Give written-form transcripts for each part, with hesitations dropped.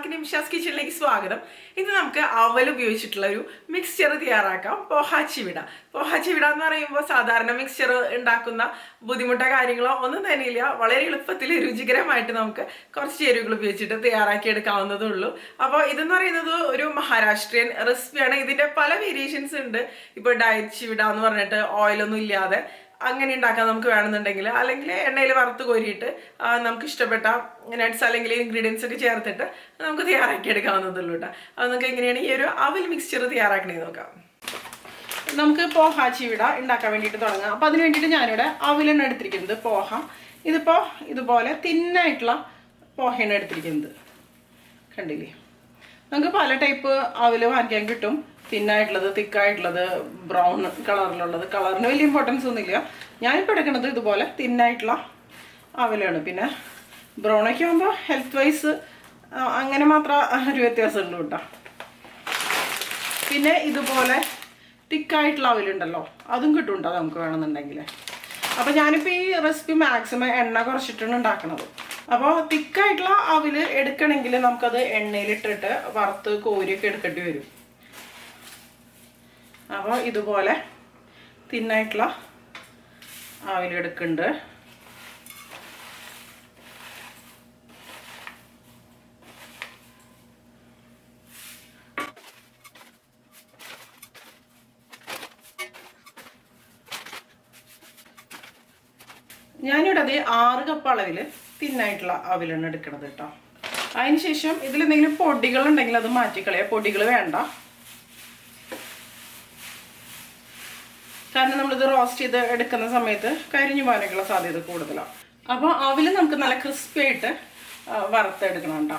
എല്ലാവർക്കും നിമിഷാസ് കിച്ചണിലേക്ക് സ്വാഗതം. ഇന്ന് നമുക്ക് അവൽ ഉപയോഗിച്ചിട്ടുള്ള ഒരു മിക്സ്ചർ തയ്യാറാക്കാം. പോഹ ചിവിട എന്ന് പറയുമ്പോൾ സാധാരണ മിക്സ്ചർ ഉണ്ടാക്കുന്ന ബുദ്ധിമുട്ടോ കാര്യങ്ങളോ ഒന്നും തന്നെയില്ല. വളരെ എളുപ്പത്തിൽ രുചികരമായിട്ട് നമുക്ക് കുറച്ച് ചേരുവകൾ ഉപയോഗിച്ചിട്ട് തയ്യാറാക്കി എടുക്കാവുന്നതേ ഉള്ളൂ. അപ്പോൾ ഇതെന്ന് പറയുന്നത് ഒരു മഹാരാഷ്ട്രീയൻ റെസിപ്പിയാണ്. ഇതിന്റെ പല വേരിയേഷൻസ് ഉണ്ട്. ഇപ്പോൾ ഡയറ്റ് ചിവിട എന്ന് പറഞ്ഞിട്ട് ഓയിലൊന്നും ഇല്ലാതെ അങ്ങനെ ഉണ്ടാക്കാൻ നമുക്ക് വേണമെന്നുണ്ടെങ്കിൽ, അല്ലെങ്കിൽ എണ്ണയിൽ വറുത്ത് കോരിയിട്ട് നമുക്ക് ഇഷ്ടപ്പെട്ട നട്ട്സ് അല്ലെങ്കിൽ ഇൻഗ്രീഡിയൻസ് ഒക്കെ ചേർത്തിട്ട് നമുക്ക് തയ്യാറാക്കി എടുക്കാവുന്നതുള്ളൂ കേട്ടോ. അത് നമുക്ക് എങ്ങനെയാണ് ഈ ഒരു അവൽ മിക്സ്ചർ തയ്യാറാക്കണേ നോക്കാം. നമുക്ക് പോഹ ചിവിട ഉണ്ടാക്കാൻ വേണ്ടിയിട്ട് തുടങ്ങാം. അപ്പോൾ അതിന് വേണ്ടിയിട്ട് ഞാനിവിടെ അവലാണ് എടുത്തിരിക്കുന്നത്. പോഹ ഇതിപ്പോൾ ഇതുപോലെ തിന്നായിട്ടുള്ള പോഹയാണ് എടുത്തിരിക്കുന്നത്. കണ്ടില്ലേ, നമുക്ക് പല ടൈപ്പ് അവൽ വാങ്ങിക്കാൻ കിട്ടും. തിന്നായിട്ടുള്ളത്, തിക്കായിട്ടുള്ളത്, ബ്രൗൺ കളറിലുള്ളത്. കളറിന് വലിയ ഇമ്പോർട്ടൻസ് ഒന്നുമില്ല. ഞാനിപ്പോൾ എടുക്കുന്നത് ഇതുപോലെ തിന്നായിട്ടുള്ള അവലാണ്. പിന്നെ ബ്രൗണൊക്കെ ആകുമ്പോൾ ഹെൽത്ത് വൈസ് അങ്ങനെ മാത്രം ഒരു വ്യത്യാസമുള്ളൂ കേട്ടോ. പിന്നെ ഇതുപോലെ തിക്കായിട്ടുള്ള അവലുണ്ടല്ലോ, അതും കിട്ടും കേട്ടോ നമുക്ക് വേണമെന്നുണ്ടെങ്കിൽ. അപ്പോൾ ഞാനിപ്പോൾ ഈ റെസിപ്പി മാക്സിമം എണ്ണ കുറച്ചിട്ടാണ് ഉണ്ടാക്കുന്നത്. അപ്പോൾ തിക്കായിട്ടുള്ള അവൽ എടുക്കണമെങ്കിൽ നമുക്കത് എണ്ണയിലിട്ടിട്ട് വറുത്ത് കോരിയൊക്കെ എടുക്കേണ്ടി വരും. അപ്പോൾ ഇതുപോലെ തിന്നായിട്ടുള്ള അവലെടുക്കുന്നുണ്ട്. ഞാനിവിടെ അത് 6 കപ്പ് അളവിൽ തിന്നായിട്ടുള്ള അവലാണ് എടുക്കുന്നത് കേട്ടോ. അതിന് ശേഷം ഇതിലെന്തെങ്കിലും പൊടികളുണ്ടെങ്കിൽ അത് മാറ്റിക്കളയാം. പൊടികൾ വേണ്ട, കാരണം നമ്മളിത് റോസ്റ്റ് ചെയ്ത് എടുക്കുന്ന സമയത്ത് കരിഞ്ഞു പോകാനൊക്കെയുള്ള സാധ്യത കൂടുതലാണ്. അപ്പോൾ അവൽ നമുക്ക് നല്ല ക്രിസ്പി ആയിട്ട് വറുത്തെടുക്കണം കേട്ടോ.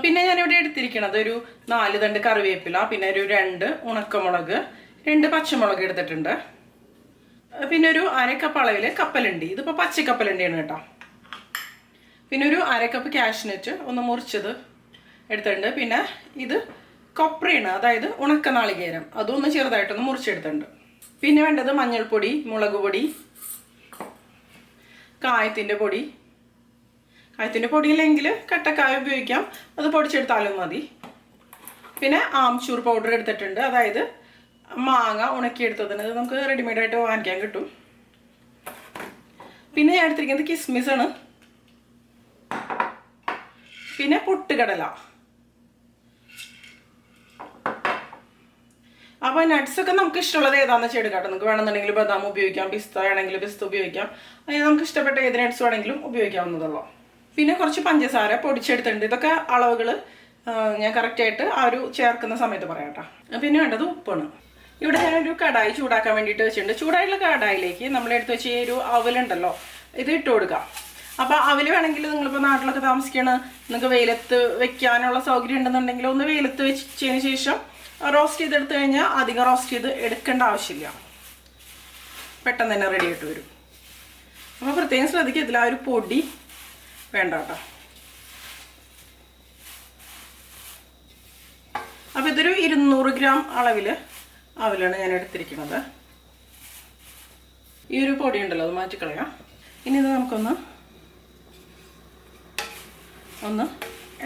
പിന്നെ ഞാനിവിടെ എടുത്തിരിക്കണത് ഒരു 4 തണ്ട് കറിവേപ്പില, പിന്നെ ഒരു 2 ഉണക്കമുളക്, 2 പച്ചമുളക് എടുത്തിട്ടുണ്ട്. പിന്നെ ഒരു 1/2 കപ്പ് അളവിൽ കപ്പലണ്ടി, ഇതിപ്പോൾ പച്ചക്കപ്പലണ്ടിയാണ് കേട്ടോ. പിന്നെ ഒരു 1/2 കപ്പ് കാഷ്നട്ട് ഒന്ന് മുറിച്ചത് എടുത്തിട്ടുണ്ട്. പിന്നെ ഇത് കൊപ്രയാണ്, അതായത് ഉണക്ക നാളികേരം, അതൊന്ന് ചെറുതായിട്ടൊന്ന് മുറിച്ചെടുത്തിട്ടുണ്ട്. പിന്നെ വേണ്ടത് മഞ്ഞൾപ്പൊടി, മുളക് പൊടി, കായത്തിൻ്റെ പൊടി. കായത്തിൻ്റെ പൊടിയില്ലെങ്കിൽ കട്ടക്കായ ഉപയോഗിക്കാം, അത് പൊടിച്ചെടുത്താലും മതി. പിന്നെ ആംചൂർ പൗഡർ എടുത്തിട്ടുണ്ട്, അതായത് മാങ്ങ ഉണക്കിയെടുത്തതിന് നമുക്ക് റെഡിമെയ്ഡായിട്ട് വാങ്ങിക്കാൻ കിട്ടും. പിന്നെ ഞാൻ എടുത്തിരിക്കുന്നത് കിസ്മിസാണ്. പിന്നെ പൊട്ടുകടല. അപ്പോൾ നട്ട്സൊക്കെ നമുക്ക് ഇഷ്ടമുള്ളത് ഏതാണെന്ന് വെച്ചാൽ എടുക്കാം. നമുക്ക് വേണമെന്നുണ്ടെങ്കിൽ ബദാം ഉപയോഗിക്കാം, പിസ്ത ആണെങ്കിൽ പിസ്ത ഉപയോഗിക്കാം. അങ്ങനെ നമുക്ക് ഇഷ്ടപ്പെട്ട ഏത് നട്ട്സ് വേണമെങ്കിലും ഉപയോഗിക്കാവുന്നതുള്ളൂ. പിന്നെ കുറച്ച് പഞ്ചസാര പൊടിച്ചെടുത്തിട്ടുണ്ട്. ഇതൊക്കെ അളവുകൾ ഞാൻ കറക്റ്റായിട്ട് ആ ഒരു ചേർക്കുന്ന സമയത്ത് പറയാം കേട്ടോ. പിന്നെ വേണ്ടത് ഉപ്പാണ്. ഇവിടെ ഞാനൊരു കടായി ചൂടാക്കാൻ വേണ്ടിയിട്ട് വെച്ചിട്ടുണ്ട്. ചൂടായിട്ടുള്ള കടായിലേക്ക് നമ്മൾ എടുത്ത് വെച്ച് ഈ ഒരു അവലുണ്ടല്ലോ ഇത് ഇട്ട് കൊടുക്കാം. അപ്പോൾ അവൽ വേണമെങ്കിൽ നിങ്ങളിപ്പോൾ നാട്ടിലൊക്കെ താമസിക്കണം, നിങ്ങൾക്ക് വെയിലത്ത് വെക്കാനുള്ള സൗകര്യം ഉണ്ടെന്നുണ്ടെങ്കിൽ ഒന്ന് വെയിലത്ത് വെച്ചതിന് ശേഷം റോസ്റ്റ് ചെയ്തെടുത്തു കഴിഞ്ഞാൽ അധികം റോസ്റ്റ് ചെയ്ത് എടുക്കേണ്ട ആവശ്യമില്ല, പെട്ടെന്ന് തന്നെ റെഡി ആയിട്ട് വരും. അപ്പോൾ പ്രത്യേകം ശ്രദ്ധിക്കുക, ഇതിൽ ആ ഒരു പൊടി വേണ്ട കേട്ടോ. അപ്പോൾ ഇതൊരു 200 ഗ്രാം അളവിൽ അവലാണ് ഞാൻ എടുത്തിരിക്കുന്നത്. ഈ ഒരു പൊടി ഉണ്ടല്ലോ, അത് മാറ്റിക്കളയാം. ഇനി ഇത് നമുക്കൊന്ന്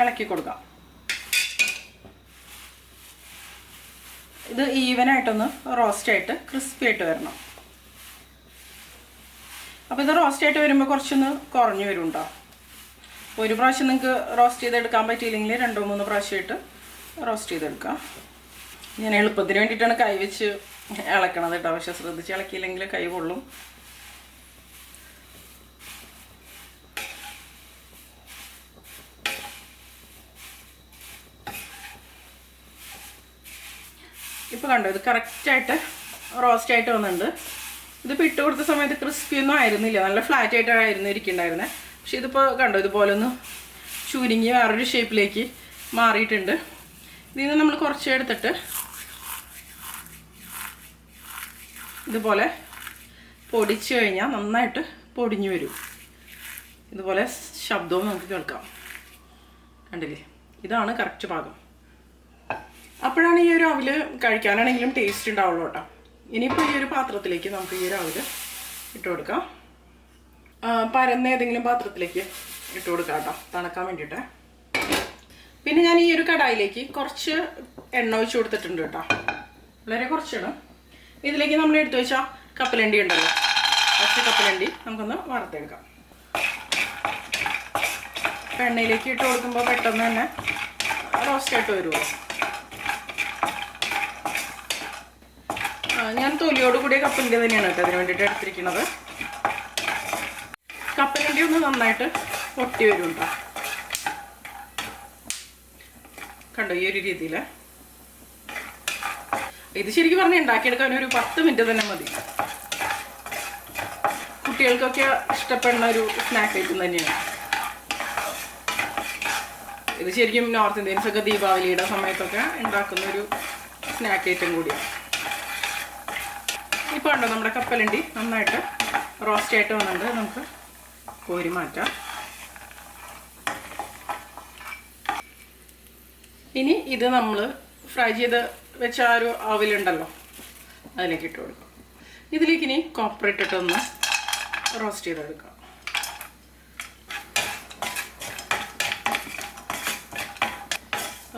ഇളക്കി കൊടുക്കാം. ഇത് ഈവനായിട്ടൊന്ന് റോസ്റ്റായിട്ട് ക്രിസ്പി ആയിട്ട് വരണം. അപ്പോൾ ഇത് റോസ്റ്റായിട്ട് വരുമ്പോൾ കുറച്ചൊന്ന് കുറഞ്ഞു വരും കേട്ടോ. ഒരു പ്രാവശ്യം നിങ്ങൾക്ക് റോസ്റ്റ് ചെയ്തെടുക്കാൻ പറ്റിയില്ലെങ്കിൽ 2-3 പ്രാവശ്യമായിട്ട് റോസ്റ്റ് ചെയ്തെടുക്കാം. ഞാൻ എളുപ്പത്തിന് വേണ്ടിയിട്ടാണ് കൈ വെച്ച് ഇളക്കണത് കേട്ടോ, പക്ഷെ ശ്രദ്ധിച്ച് ഇളക്കിയില്ലെങ്കിൽ കൈ പൊള്ളും. ഇപ്പോൾ കണ്ടോ, ഇത് കറക്റ്റായിട്ട് റോസ്റ്റായിട്ട് വന്നിട്ടുണ്ട്. ഇതിപ്പോൾ ഇട്ട് കൊടുത്ത സമയത്ത് ക്രിസ്പി ഒന്നും ആയിരുന്നില്ല, നല്ല ഫ്ലാറ്റ് ആയിട്ടായിരുന്നു ഇരിക്കുന്നുണ്ടായിരുന്നത്. പക്ഷെ ഇതിപ്പോൾ കണ്ടോ, ഇതുപോലെ ഒന്ന് ചുരുങ്ങി വേറൊരു ഷേപ്പിലേക്ക് മാറിയിട്ടുണ്ട്. ഇതിൽ നിന്ന് നമ്മൾ കുറച്ച് എടുത്തിട്ട് ഇതുപോലെ പൊടിച്ചു കഴിഞ്ഞാൽ നന്നായിട്ട് പൊടിഞ്ഞു വരും. ഇതുപോലെ ശബ്ദവും നമുക്ക് കേൾക്കാം. കണ്ടില്ലേ, ഇതാണ് കറക്റ്റ് പാകം. അപ്പോഴാണ് ഈ ഒരു അവൽ കഴിക്കാനാണെങ്കിലും ടേസ്റ്റ് ഉണ്ടാവുള്ളൂ കേട്ടോ. ഇനിയിപ്പോൾ ഈ ഒരു പാത്രത്തിലേക്ക് നമുക്ക് ഈ ഒരു അവൽ ഇട്ട് കൊടുക്കാം. പരന്ന ഏതെങ്കിലും പാത്രത്തിലേക്ക് ഇട്ട് കൊടുക്കാം കേട്ടോ, തണുക്കാൻ വേണ്ടിയിട്ട്. പിന്നെ ഞാൻ ഈ ഒരു കടായിലേക്ക് കുറച്ച് എണ്ണ ഒഴിച്ച് കൊടുത്തിട്ടുണ്ട് കേട്ടോ, വളരെ കുറച്ചാണ്. ഇതിലേക്ക് നമ്മൾ എടുത്തു വെച്ചാൽ കപ്പലണ്ടി ഉണ്ടല്ലോ, കുറച്ച് കപ്പലണ്ടി നമുക്കൊന്ന് വറുത്തെടുക്കാം. എണ്ണയിലേക്ക് ഇട്ട് കൊടുക്കുമ്പോൾ പെട്ടെന്ന് തന്നെ റോസ്റ്റായിട്ട് വരുമോ. ഞാൻ തൊലിയോട് കൂടിയ കപ്പലണ്ടി തന്നെയാണ് കേട്ടോ അതിന് വേണ്ടിയിട്ട് എടുത്തിരിക്കുന്നത്. കപ്പലണ്ടി ഒന്ന് നന്നായിട്ട് പൊട്ടി വരും കേട്ടോ, കണ്ടോ ഈ ഒരു രീതിയിൽ. ഇത് ശരിക്കും പറഞ്ഞാൽ ഉണ്ടാക്കിയെടുക്കാൻ ഒരു 10 മിനിറ്റ് തന്നെ മതി. കുട്ടികൾക്കൊക്കെ ഇഷ്ടപ്പെടുന്ന ഒരു സ്നാക്ക് ഐറ്റം തന്നെയാണ് ഇത്. ശരിക്കും നോർത്ത് ഇന്ത്യൻസ് ഒക്കെ ദീപാവലിയുടെ സമയത്തൊക്കെ ഉണ്ടാക്കുന്ന ഒരു സ്നാക്ക് ഐറ്റം കൂടിയാണ്. ഇപ്പോൾ ഉണ്ടോ നമ്മുടെ കപ്പലണ്ടി നന്നായിട്ട് റോസ്റ്റ് ആയിട്ട് വന്നിട്ടുണ്ട്. നമുക്ക് കോരി മാറ്റാം. ഇനി ഇത് നമ്മൾ ഫ്രൈ ചെയ്ത് വെച്ച ആ ഒരു ആവിലുണ്ടല്ലോ അതിലേക്ക് ഇട്ട് കൊടുക്കാം. ഇതിലേക്ക് ഇനി കോപ്പർ ഇട്ടിട്ടൊന്ന് റോസ്റ്റ് ചെയ്തെടുക്കാം.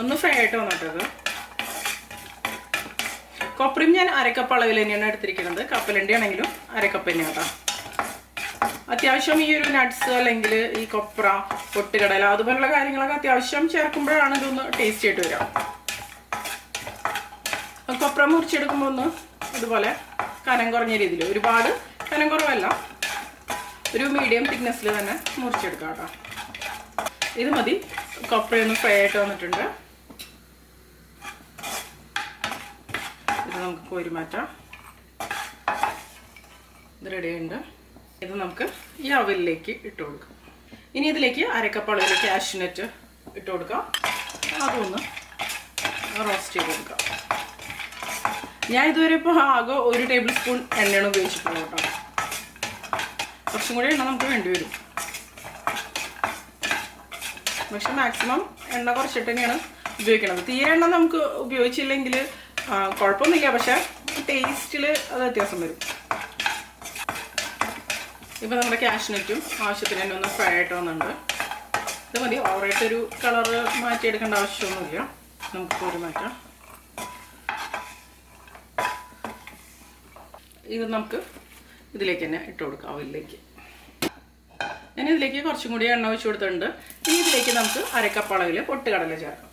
ഒന്ന് ഫ്രൈ ആയിട്ട് വന്നിട്ടത്. കൊപ്പറിയും ഞാൻ അരക്കപ്പ് അളവിൽ തന്നെയാണ് എടുത്തിരിക്കുന്നത്. കപ്പലണ്ടി ആണെങ്കിലും അരക്കപ്പ് തന്നെയാണ്. അത്യാവശ്യം ഈ ഒരു നട്ട്സ് അല്ലെങ്കിൽ ഈ കൊപ്ര, പൊട്ടുകടല അതുപോലുള്ള കാര്യങ്ങളൊക്കെ അത്യാവശ്യം ചേർക്കുമ്പോഴാണ് ഇതൊന്ന് ടേസ്റ്റി ആയിട്ട് വരിക. കൊപ്ര മുറിച്ചെടുക്കുമ്പോൾ ഒന്ന് ഇതുപോലെ കനം കുറഞ്ഞ രീതിയിൽ, ഒരുപാട് കനം കുറവല്ല, ഒരു മീഡിയം തിക്നെസ്സിൽ തന്നെ മുറിച്ചെടുക്കാം കേട്ടോ. ഇത് മതി. കൊപ്രയൊന്ന് ഫ്രൈ ആയിട്ട് വന്നിട്ടുണ്ട്. ഇത് നമുക്ക് കോരി മാറ്റാം. ഇത് റെഡിയുണ്ട്. ഇത് നമുക്ക് ഈ അവലിലേക്ക് ഇട്ട് കൊടുക്കാം. ഇനി ഇതിലേക്ക് അരക്കപ്പ് അളവിൽ കാഷ്യൂനട്ട് ഇട്ട് കൊടുക്കാം. അതൊന്ന് റോസ്റ്റ് ചെയ്ത് കൊടുക്കാം. ഞാൻ ഇതുവരെ ഇപ്പോൾ ആകെ 1 ടേബിൾ സ്പൂൺ എണ്ണയാണ് ഉപയോഗിച്ചിട്ടുള്ളത് കേട്ടോ. കുറച്ചും കൂടി എണ്ണ നമുക്ക് വേണ്ടി വരും. പക്ഷെ മാക്സിമം എണ്ണ കുറച്ചിട്ട് തന്നെയാണ് ഉപയോഗിക്കുന്നത്. തീരെ എണ്ണ നമുക്ക് ഉപയോഗിച്ചില്ലെങ്കിൽ കുഴപ്പമൊന്നുമില്ല, പക്ഷെ ടേസ്റ്റിൽ അത് വ്യത്യാസം വരും. ഇപ്പം നമ്മുടെ കാഷ്യൂനട്ടും ആവശ്യത്തിന് തന്നെ ഒന്ന് ഫ്രൈ ആയിട്ട് വന്നിട്ടുണ്ട്. ഇത് മതി. ഓവറായിട്ടൊരു കളറ് മാറ്റിയെടുക്കേണ്ട ആവശ്യമൊന്നുമില്ല. നമുക്ക് കോരി മാറ്റാം. ഇത് നമുക്ക് ഇതിലേക്ക് തന്നെ ഇട്ട് കൊടുക്കാം, അവലിലേക്ക്. ഞാൻ ഇതിലേക്ക് കുറച്ചും കൂടി എണ്ണ ഒഴിച്ച് കൊടുത്തിട്ടുണ്ട്. ഇനി ഇതിലേക്ക് നമുക്ക് അരക്കപ്പ് അളവിൽ പൊട്ടുകടല ചേർക്കാം.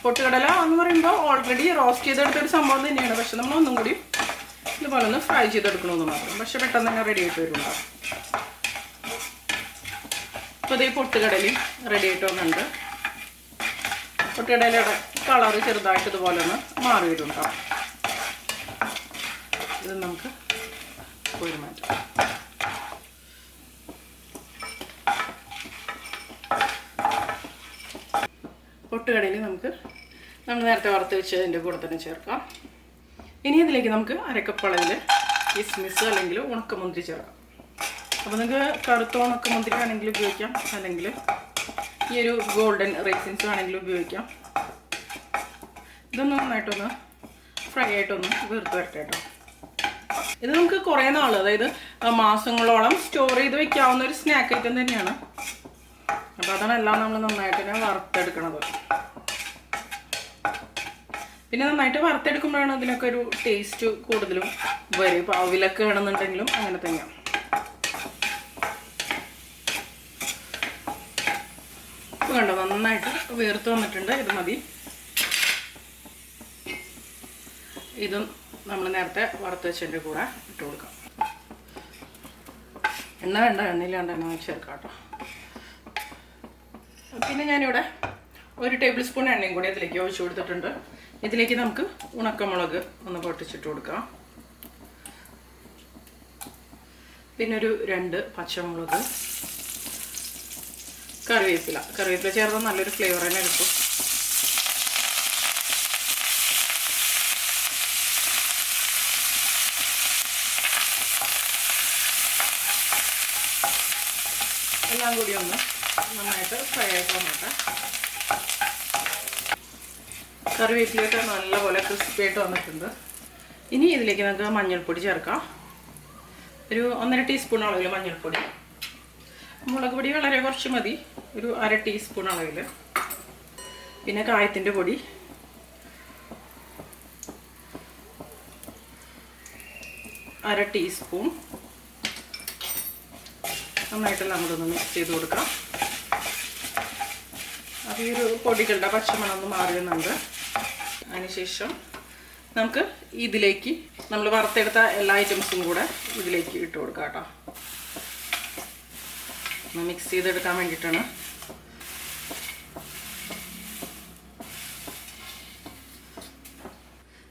പൊട്ടുകടല എന്ന് പറയുമ്പോൾ ഓൾറെഡി റോസ്റ്റ് ചെയ്തെടുത്തൊരു സംഭവം തന്നെയാണ്. പക്ഷെ നമ്മൾ ഒന്നും കൂടി ഇതുപോലെ ഒന്ന് ഫ്രൈ ചെയ്തെടുക്കണമെന്ന് മാത്രം. പക്ഷെ പെട്ടെന്ന് തന്നെ റെഡി ആയിട്ട് വരുന്നുണ്ടാവും. അപ്പോൾ ഇതേ പൊട്ടുകടലയും റെഡി ആയിട്ട് വന്നിട്ടുണ്ട്. പൊട്ടുകടലയുടെ കളറ് ചെറുതായിട്ട് ഇതുപോലെ ഒന്ന് മാറി വരുന്നുണ്ടാവും. ഇത് നമുക്ക് കോരി മാറ്റാം. പൊട്ടുകടയിൽ നമുക്ക് നമ്മൾ നേരത്തെ വറുത്ത് വെച്ചതിൻ്റെ കൂടെ തന്നെ ചേർക്കാം. ഇനി ഇതിലേക്ക് നമുക്ക് അരക്കപ്പ് അളവിൽ കിസ്മിസ് അല്ലെങ്കിൽ ഉണക്കമുന്തിരി ചേർക്കാം. അപ്പോൾ നിങ്ങൾക്ക് കറുത്ത ഉണക്കമുന്തിരി ആണെങ്കിൽ ഉപയോഗിക്കാം, അല്ലെങ്കിൽ ഈ ഒരു ഗോൾഡൻ റൈസിൻസ് ആണെങ്കിലും ഉപയോഗിക്കാം. ഇതൊന്ന് നന്നായിട്ടൊന്ന് ഫ്രൈ ആയിട്ടൊന്ന് വീർത്ത് വരട്ടെ കേട്ടോ. ഇത് നമുക്ക് കുറേ നാൾ, അതായത് മാസങ്ങളോളം സ്റ്റോർ ചെയ്ത് വെക്കാവുന്ന ഒരു സ്നാക്ക് ഐറ്റം തന്നെയാണ്. അപ്പോൾ അതാണ് എല്ലാം നമ്മൾ നന്നായിട്ട് തന്നെ വറുത്തെടുക്കണത്. പിന്നെ നന്നായിട്ട് വറുത്തെടുക്കുമ്പോഴാണ് ഇതിനൊക്കെ ഒരു ടേസ്റ്റ് കൂടുതലും വരും. ഇപ്പോൾ അവിലൊക്കെ ആണെന്നുണ്ടെങ്കിലും അങ്ങനെ തന്നെയാണ്. ഇപ്പോൾ കണ്ടോ നന്നായിട്ട് വീർത്ത് വന്നിട്ടുണ്ട്. ഇത് മതി. ഇതും നമ്മൾ നേരത്തെ വറുത്ത് വെച്ചതിൻ്റെ കൂടെ ഇട്ട് കൊടുക്കാം. എണ്ണ വേണ്ട, എണ്ണയിലാണ്ട് എണ്ണ ചേർക്കാം കേട്ടോ. പിന്നെ ഞാനിവിടെ 1 ടേബിൾ സ്പൂൺ എണ്ണയും കൂടി അതിലേക്ക് ഒഴിച്ചു കൊടുത്തിട്ടുണ്ട്. ഇതിലേക്ക് നമുക്ക് ഉണക്കമുളക് ഒന്ന് പൊട്ടിച്ചിട്ട് കൊടുക്കാം. പിന്നെ ഒരു 2 പച്ചമുളക്, കറിവേപ്പില ചേർത്താൽ നല്ലൊരു ഫ്ലേവർ തന്നെ കിട്ടും. എല്ലാം കൂടി ഒന്ന് നന്നായിട്ട് ഫ്രൈ ആയിട്ട് വന്നിട്ട് കറിവേപ്പിലൊക്കെ നല്ലപോലെ ക്രിസ്പി ആയിട്ട് വന്നിട്ടുണ്ട്. ഇനി ഇതിലേക്ക് നമുക്ക് മഞ്ഞൾപ്പൊടി ചേർക്കാം. ഒരു 1.5 ടീസ്പൂൺ അളവിൽ മഞ്ഞൾപ്പൊടി. മുളക് പൊടി വളരെ കുറച്ച് മതി, ഒരു 1/2 ടീസ്പൂൺ അളവിൽ. പിന്നെ കായത്തിൻ്റെ പൊടി, അര ടീസ്പൂൺ. നന്നായിട്ടെല്ലാം കൂടെ ഒന്ന് മിക്സ് ചെയ്ത് കൊടുക്കാം. അപ്പോൾ ഈ ഒരു പൊടികളുടെ പച്ചമണം ഒന്ന് മാറി വരുന്നുണ്ട്. അതിനുശേഷം നമുക്ക് ഇതിലേക്ക് നമ്മൾ വറുത്തെടുത്ത എല്ലാ ഐറ്റംസും കൂടെ ഇതിലേക്ക് ഇട്ട് കൊടുക്കാം കേട്ടോ. ഒന്ന് മിക്സ് ചെയ്തെടുക്കാൻ വേണ്ടിയിട്ടാണ്.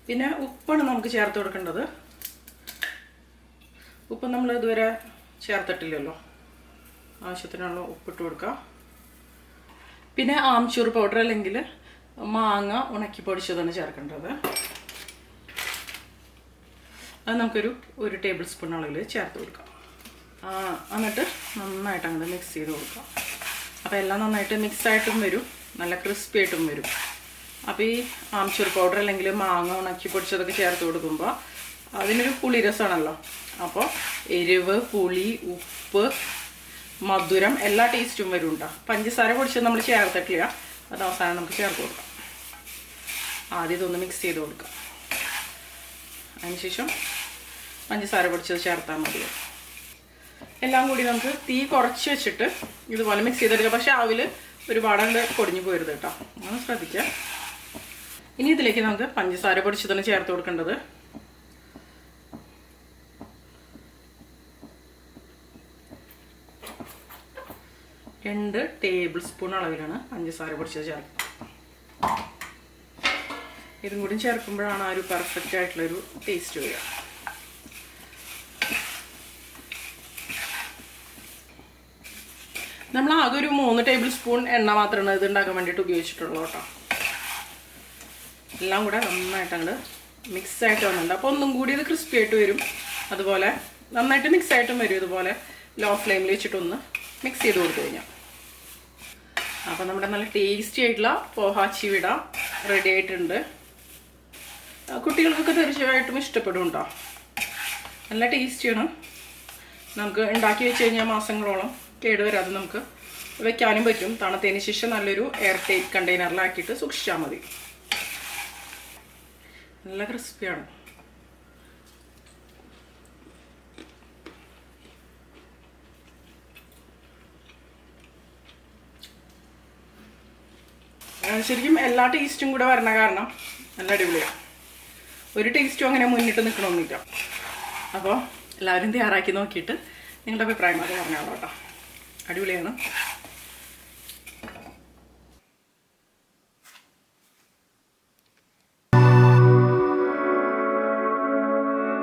പിന്നെ ഉപ്പാണ് നമുക്ക് ചേർത്ത് കൊടുക്കേണ്ടത്. ഉപ്പ് നമ്മൾ ഇതുവരെ ചേർത്തിട്ടില്ലല്ലോ, ആവശ്യത്തിനുള്ള ഉപ്പിട്ട് കൊടുക്കാം. പിന്നെ ആംചൂർ പൗഡർ അല്ലെങ്കിൽ മാങ്ങ ഉണക്കി പൊടിച്ചതാണ് ചേർക്കേണ്ടത്. അത് നമുക്കൊരു 1 ടേബിൾ സ്പൂൺ അളവിൽ ചേർത്ത് കൊടുക്കാം. എന്നിട്ട് നന്നായിട്ട് അങ്ങോട്ട് മിക്സ് ചെയ്ത് കൊടുക്കാം. അപ്പോൾ എല്ലാം നന്നായിട്ട് മിക്സായിട്ടും വരും, നല്ല ക്രിസ്പി ആയിട്ടും വരും. അപ്പോൾ ഈ ആംചൂർ പൗഡർ അല്ലെങ്കിൽ മാങ്ങ ഉണക്കി പൊടിച്ചതൊക്കെ ചേർത്ത് കൊടുക്കുമ്പോൾ അതിനൊരു പുളി രസമാണല്ലോ. അപ്പോൾ എരിവ്, പുളി, ഉപ്പ്, മധുരം എല്ലാ ടേസ്റ്റും വരും കേട്ടോ. പഞ്ചസാര പൊടിച്ചത് നമ്മൾ ചേർത്തിട്ടില്ല, അത് അവസാനം നമുക്ക് ചേർത്ത് കൊടുക്കാം. ആദ്യം ഇതൊന്ന് മിക്സ് ചെയ്ത് കൊടുക്കാം. അതിനുശേഷം പഞ്ചസാര പൊടിച്ചത് ചേർത്താൽ മതി. എല്ലാം കൂടി നമുക്ക് തീ കുറച്ച് വെച്ചിട്ട് ഇതുപോലെ മിക്സ് ചെയ്തെടുക്കാം. പക്ഷേ അവിൽ ഒരുപാട് പൊടിഞ്ഞു പോരുത് കേട്ടോ, അങ്ങനെ ശ്രദ്ധിക്കുക. ഇനി ഇതിലേക്ക് നമുക്ക് പഞ്ചസാര പൊടിച്ചതാണ് ചേർത്ത് കൊടുക്കേണ്ടത്. രണ്ട് ടേബിൾ സ്പൂൺ അളവിലാണ് പഞ്ചസാര പൊടിച്ചത് ചേർക്കുക. ഇതും കൂടി ചേർക്കുമ്പോഴാണ് ആ ഒരു പെർഫെക്റ്റ് ആയിട്ടുള്ളൊരു ടേസ്റ്റ് വരിക. നമ്മൾ ആകെ ഒരു 3 ടേബിൾ സ്പൂൺ എണ്ണ മാത്രമാണ് ഇത് ഉണ്ടാക്കാൻ വേണ്ടിയിട്ട് ഉപയോഗിച്ചിട്ടുള്ളൂ കേട്ടോ. എല്ലാം കൂടെ നന്നായിട്ട് അങ്ങോട്ട് മിക്സായിട്ട് വന്നിട്ടുണ്ട്. അപ്പോൾ ഒന്നും കൂടി ഇത് ക്രിസ്പി ആയിട്ട് വരും. അതുപോലെ നന്നായിട്ട് മിക്സായിട്ടും വരും. ഇതുപോലെ ലോ ഫ്ലെയിമിൽ വെച്ചിട്ടൊന്ന് മിക്സ് ചെയ്ത് കൊടുത്തു കഴിഞ്ഞാൽ അപ്പോൾ നമ്മുടെ നല്ല ടേസ്റ്റി ആയിട്ടുള്ള പോഹ ചിവിട റെഡി ആയിട്ടുണ്ട്. കുട്ടികൾക്കൊക്കെ തീർച്ചയായിട്ടും ഇഷ്ടപ്പെടും കേട്ടോ. നല്ല ടേസ്റ്റിയാണ്. നമുക്ക് ഉണ്ടാക്കി വെച്ച് കഴിഞ്ഞാൽ മാസങ്ങളോളം കേടുവരാതെ നമുക്ക് വെക്കാനും പറ്റും. തണുത്തതിന് ശേഷം നല്ലൊരു എയർ ടൈറ്റ് കണ്ടെയ്നറിലാക്കിയിട്ട് സൂക്ഷിച്ചാൽ മതി. നല്ല ക്രിസ്പിയാണ്. ശരിക്കും എല്ലാ ടേസ്റ്റും കൂടെ വരണ കാരണം നല്ല അടിപൊളിയാണ്. ഒരു ടേസ്റ്റും അങ്ങനെ മുന്നിട്ട് നിൽക്കണമെന്നില്ല. അപ്പോൾ എല്ലാവരും തയ്യാറാക്കി നോക്കിയിട്ട് നിങ്ങളുടെ അഭിപ്രായമൊക്കെ പറഞ്ഞോളൂ കേട്ടോ. അടിപൊളിയാണ്.